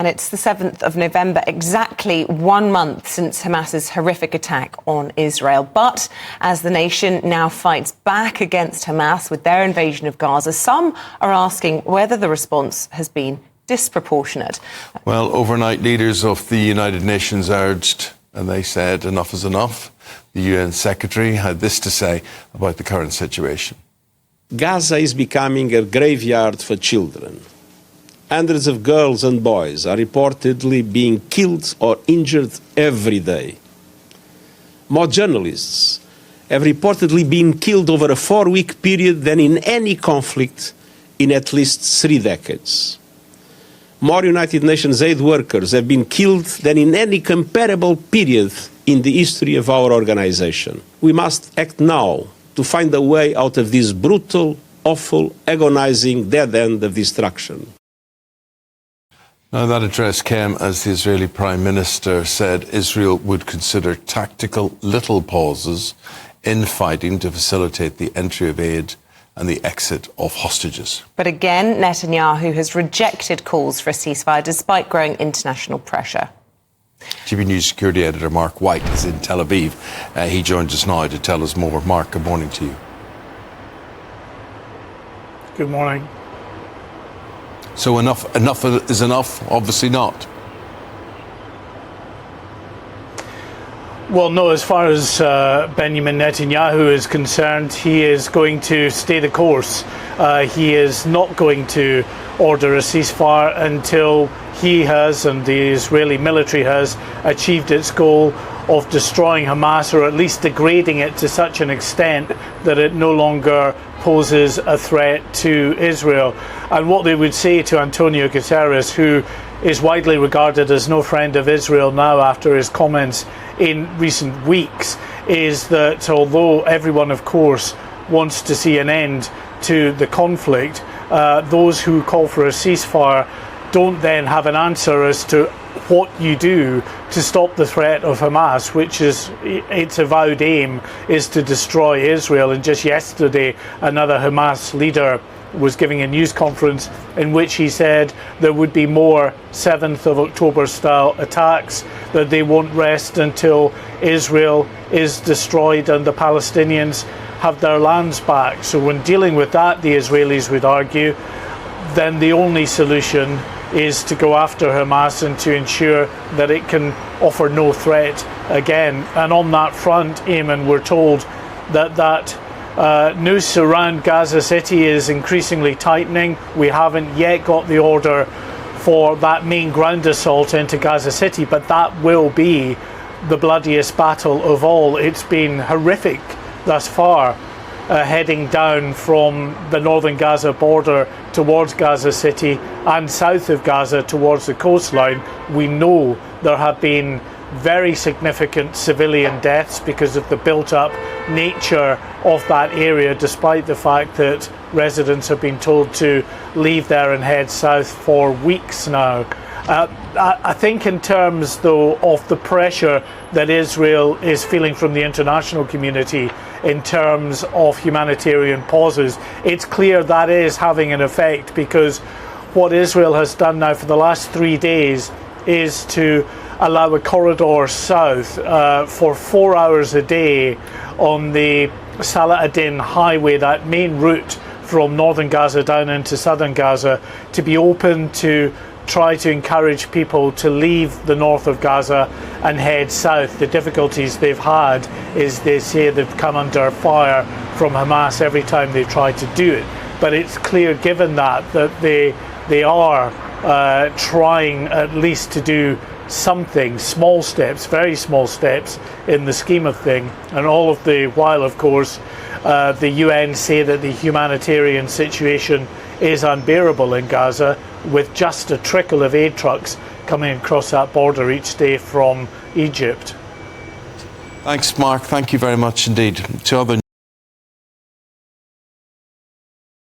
And it's the 7th of November, exactly 1 month since Hamas's horrific attack on Israel. But as the nation now fights back against Hamas with their invasion of Gaza, some are asking whether the response has been disproportionate. Well, overnight leaders of the United Nations urged, and they said enough is enough. The UN Secretary had this to say about the current situation. Gaza is becoming a graveyard for children. Hundreds of girls and boys are reportedly being killed or injured every day. More journalists have reportedly been killed over a 4-week period than in any conflict in at least 3 decades. More United Nations aid workers have been killed than in any comparable period in the history of our organization. We must act now to find a way out of this brutal, awful, agonizing dead end of destruction. Now, that address came as the Israeli Prime Minister said Israel would consider tactical little pauses in fighting to facilitate the entry of aid and the exit of hostages. But again, Netanyahu has rejected calls for a ceasefire despite growing international pressure. TV News security editor Mark White is in Tel Aviv. He joins us now to tell us more. Mark, good morning to you. Good morning. So enough is enough? Obviously not. Well, no, as far as Benjamin Netanyahu is concerned, he is going to stay the course. He is not going to order a ceasefire until he has, and the Israeli military has, achieved its goal of destroying Hamas, or at least degrading it to such an extent that it no longer poses a threat to Israel. And what they would say to Antonio Guterres, who is widely regarded as no friend of Israel now after his comments in recent weeks, is that although everyone, of course, wants to see an end to the conflict, those who call for a ceasefire don't then have an answer as to what you do to stop the threat of Hamas, which is its avowed aim is to destroy Israel. And just yesterday, another Hamas leader was giving a news conference in which he said there would be more 7th of October style attacks, that they won't rest until Israel is destroyed and the Palestinians have their lands back. So when dealing with that, the Israelis would argue, then the only solution is to go after Hamas and to ensure that it can offer no threat again. And on that front, Eamon, we're told that noose around Gaza City is increasingly tightening. We haven't yet got the order for that main ground assault into Gaza City, but that will be the bloodiest battle of all. It's been horrific thus far, heading down from the northern Gaza border towards Gaza City and south of Gaza towards the coastline. We know there have been very significant civilian deaths because of the built-up nature of that area, despite the fact that residents have been told to leave there and head south for weeks now. I think in terms, though, of the pressure that Israel is feeling from the international community in terms of humanitarian pauses, it's clear that is having an effect, because what Israel has done now for the last 3 days is to allow a corridor south for 4 hours a day on the Salah ad-Din highway, that main route from northern Gaza down into southern Gaza, to be open to try to encourage people to leave the north of Gaza and head south. The difficulties they've had is they say they've come under fire from Hamas every time they try to do it. But it's clear, given that they are trying at least to do something, small steps, very small steps in the scheme of things. And all of the while, of course, the UN say that the humanitarian situation is unbearable in Gaza, with just a trickle of aid trucks coming across that border each day from Egypt. Thanks, Mark. Thank you very much indeed. To other